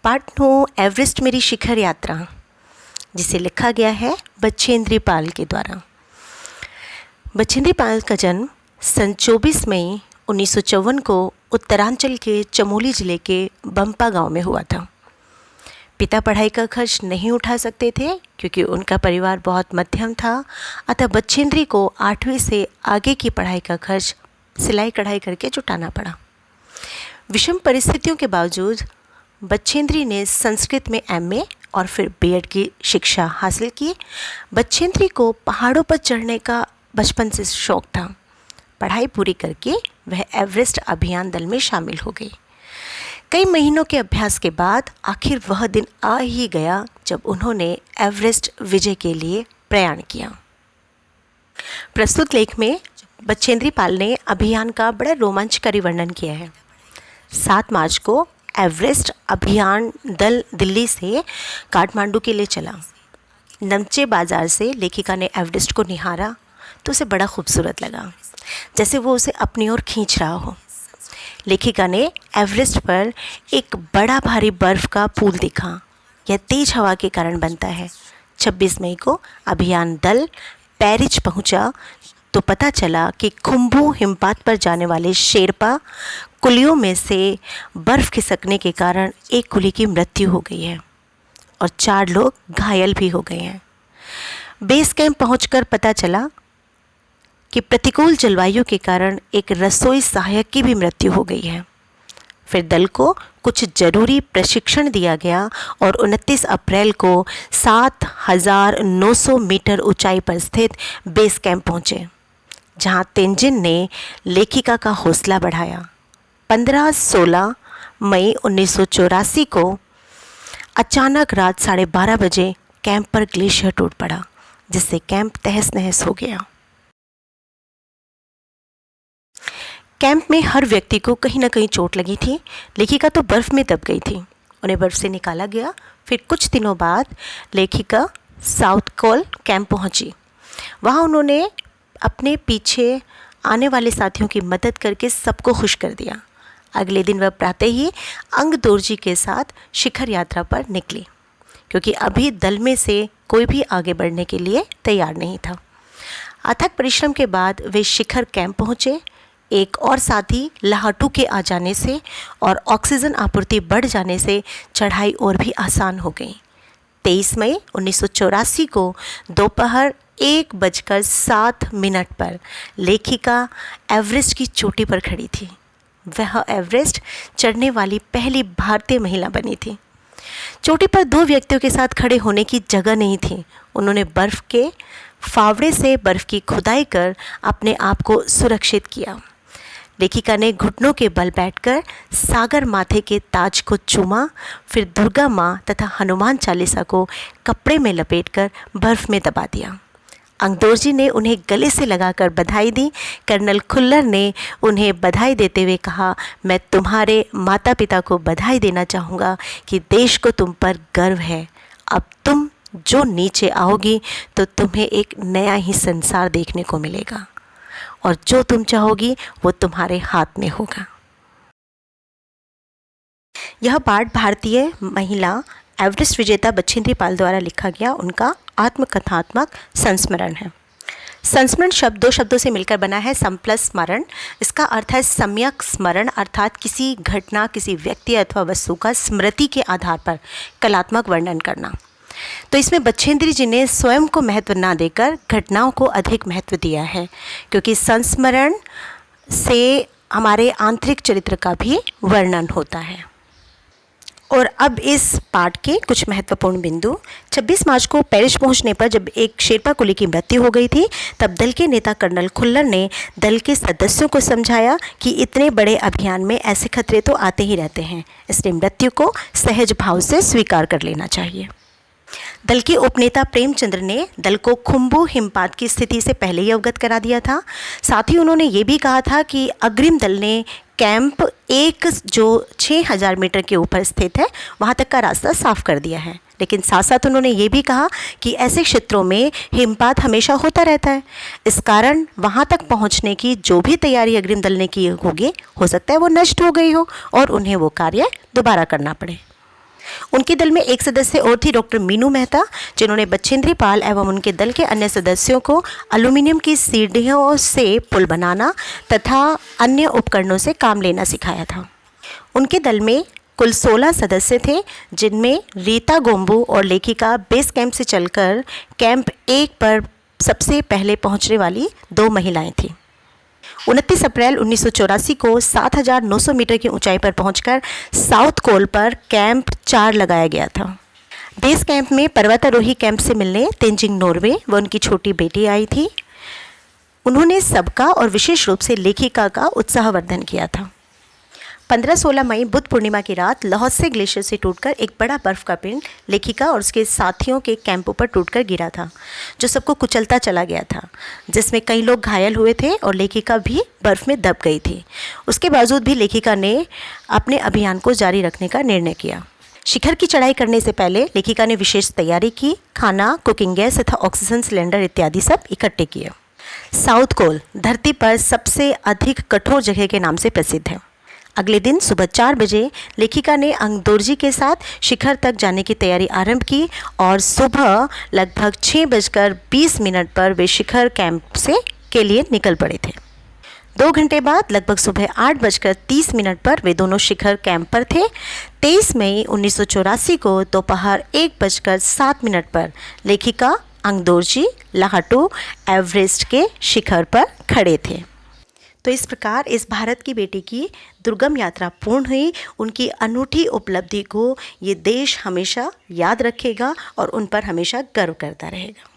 Part 9 Everest मेरी शिखर यात्रा, जिसे लिखा गया है बछेंद्री पाल के द्वारा। बछेंद्री पाल का जन्म सन 24 मई 1954 को उत्तरांचल के चमोली ज़िले के बम्पा गांव में हुआ था। पिता पढ़ाई का खर्च नहीं उठा सकते थे क्योंकि उनका परिवार बहुत मध्यम था, अतः बछेंद्री को 8वीं से आगे की पढ़ाई का खर्च सिलाई कढ़ाई करके जुटाना पड़ा। विषम परिस्थितियों के बावजूद बछेंद्री ने संस्कृत में MA और फिर B.Ed की शिक्षा हासिल की। बछेंद्री को पहाड़ों पर चढ़ने का बचपन से शौक था। पढ़ाई पूरी करके वह एवरेस्ट अभियान दल में शामिल हो गई। कई महीनों के अभ्यास के बाद आखिर वह दिन आ ही गया जब उन्होंने एवरेस्ट विजय के लिए प्रयाण किया। प्रस्तुत लेख में बछेंद्री पाल ने अभियान का बड़ा रोमांचकारी वर्णन किया है। 7 मार्च को एवरेस्ट अभियान दल दिल्ली से काठमांडू के लिए चला। नमचे बाज़ार से लेखिका ने एवरेस्ट को निहारा तो उसे बड़ा खूबसूरत लगा, जैसे वो उसे अपनी ओर खींच रहा हो। लेखिका ने एवरेस्ट पर एक बड़ा भारी बर्फ़ का पूल देखा। यह तेज हवा के कारण बनता है। 26 मई को अभियान दल पेरिच पहुंचा तो पता चला कि खुम्बू हिमपात पर जाने वाले शेरपा कुलियों में से बर्फ़ खिसकने के कारण एक कुली की मृत्यु हो गई है और 4 लोग घायल भी हो गए हैं। बेस कैंप पहुंचकर पता चला कि प्रतिकूल जलवायु के कारण एक रसोई सहायक की भी मृत्यु हो गई है। फिर दल को कुछ जरूरी प्रशिक्षण दिया गया और 29 अप्रैल को 7,900 मीटर ऊंचाई पर स्थित बेस कैंप पहुंचे, जहां तेंजिन ने लेखिका का हौसला बढ़ाया। 15-16 मई 1984 को अचानक रात 12:30 बजे कैंप पर ग्लेशियर टूट पड़ा, जिससे कैंप तहस नहस हो गया। कैंप में हर व्यक्ति को कहीं ना कहीं चोट लगी थी। लेखिका तो बर्फ़ में दब गई थी। उन्हें बर्फ़ से निकाला गया। फिर कुछ दिनों बाद लेखिका साउथ कोल कैंप पहुंची। वहां उन्होंने अपने पीछे आने वाले साथियों की मदद करके सबको खुश कर दिया। अगले दिन वह प्रातः ही अंग दोरजी के साथ शिखर यात्रा पर निकली, क्योंकि अभी दल में से कोई भी आगे बढ़ने के लिए तैयार नहीं था। अथक परिश्रम के बाद वे शिखर कैंप पहुँचे। एक और साथी लाहटू के आ जाने से और ऑक्सीजन आपूर्ति बढ़ जाने से चढ़ाई और भी आसान हो गई। 23 मई 1984 को दोपहर 1:07 पर लेखिका एवरेस्ट की चोटी पर खड़ी थी। वह एवरेस्ट चढ़ने वाली पहली भारतीय महिला बनी थी। चोटी पर 2 व्यक्तियों के साथ खड़े होने की जगह नहीं थी। उन्होंने बर्फ़ के फावड़े से बर्फ़ की खुदाई कर अपने आप को सुरक्षित किया। लेखिका ने घुटनों के बल बैठकर सागर माथे के ताज को चूमा, फिर दुर्गा माँ तथा हनुमान चालीसा को कपड़े में लपेटकर बर्फ़ में दबा दिया। अंगदोरजी ने उन्हें गले से लगाकर बधाई दी। कर्नल खुल्लर ने उन्हें बधाई देते हुए कहा, मैं तुम्हारे माता पिता को बधाई देना चाहूँगा कि देश को तुम पर गर्व है। अब तुम जो नीचे आओगी तो तुम्हें एक नया ही संसार देखने को मिलेगा और जो तुम चाहोगी वो तुम्हारे हाथ में होगा। यह पाठ भारतीय महिला एवरेस्ट विजेता बछेंद्री पाल द्वारा लिखा गया उनका आत्मकथात्मक संस्मरण है। संस्मरण शब्द 2 शब्दों से मिलकर बना है, सम प्लस स्मरण। इसका अर्थ है सम्यक स्मरण, अर्थात किसी घटना, किसी व्यक्ति अथवा वस्तु का स्मृति के आधार पर कलात्मक वर्णन करना। तो इसमें बछेंद्री जी ने स्वयं को महत्व ना देकर घटनाओं को अधिक महत्व दिया है, क्योंकि संस्मरण से हमारे आंतरिक चरित्र का भी वर्णन होता है। और अब इस पाठ के कुछ महत्वपूर्ण बिंदु। 26 मार्च को पेरिस पहुंचने पर जब एक शेरपा कुली की मृत्यु हो गई थी, तब दल के नेता कर्नल खुल्लर ने दल के सदस्यों को समझाया कि इतने बड़े अभियान में ऐसे खतरे तो आते ही रहते हैं, इसलिए मृत्यु को सहज भाव से स्वीकार कर लेना चाहिए। दल के उपनेता प्रेमचंद्र ने दल को खुम्बू हिमपात की स्थिति से पहले ही अवगत करा दिया था। साथ ही उन्होंने ये भी कहा था कि अग्रिम दल ने कैंप 1 जो 6,000 मीटर के ऊपर स्थित है वहाँ तक का रास्ता साफ कर दिया है। लेकिन साथ साथ उन्होंने ये भी कहा कि ऐसे क्षेत्रों में हिमपात हमेशा होता रहता है, इस कारण वहाँ तक पहुँचने की जो भी तैयारी अग्रिम दल ने की होगी, हो सकता है वो नष्ट हो गई हो और उन्हें वो कार्य दोबारा करना पड़े। उनके दल में एक सदस्य और थी, डॉक्टर मीनू मेहता, जिन्होंने बछेंद्री पाल एवं उनके दल के अन्य सदस्यों को एल्यूमिनियम की सीढ़ियों से पुल बनाना तथा अन्य उपकरणों से काम लेना सिखाया था। उनके दल में कुल 16 सदस्य थे, जिनमें रीता गोम्बू और लेखिका बेस कैंप से चलकर कैंप 1 पर सबसे पहले पहुंचने वाली 2 महिलाएं थीं। 29 अप्रैल 1984 को 7,900 मीटर की ऊंचाई पर पहुंचकर साउथ कोल पर कैंप 4 लगाया गया था। बेस कैंप में पर्वतारोही कैंप से मिलने तेंजिंग नॉर्वे व उनकी छोटी बेटी आई थी। उन्होंने सबका और विशेष रूप से लेखिका का उत्साहवर्धन किया था। 15-16 मई बुद्ध पूर्णिमा की रात लाओत्से ग्लेशियर से टूटकर एक बड़ा बर्फ का पिंड लेखिका और उसके साथियों के कैंपों पर टूटकर गिरा था, जो सबको कुचलता चला गया था, जिसमें कई लोग घायल हुए थे और लेखिका भी बर्फ में दब गई थी। उसके बावजूद भी लेखिका ने अपने अभियान को जारी रखने का निर्णय किया। शिखर की चढ़ाई करने से पहले लेखिका ने विशेष तैयारी की, खाना, कुकिंग गैस तथा ऑक्सीजन सिलेंडर इत्यादि सब इकट्ठे किए। साउथ कोल धरती पर सबसे अधिक कठोर जगह के नाम से प्रसिद्ध है। अगले दिन सुबह 4 बजे लेखिका ने अंगदोर्जी के साथ शिखर तक जाने की तैयारी आरंभ की और सुबह लगभग 6:20 पर वे शिखर कैंप के लिए निकल पड़े थे। 2 घंटे बाद लगभग सुबह 8:30 पर वे दोनों शिखर कैंप पर थे। 23 मई 1984 को दोपहर 1:07 पर लेखिका अंगदोर्जी लाहाटू एवरेस्ट के शिखर पर खड़े थे। तो इस प्रकार इस भारत की बेटी की दुर्गम यात्रा पूर्ण हुई। उनकी अनूठी उपलब्धि को ये देश हमेशा याद रखेगा और उन पर हमेशा गर्व करता रहेगा।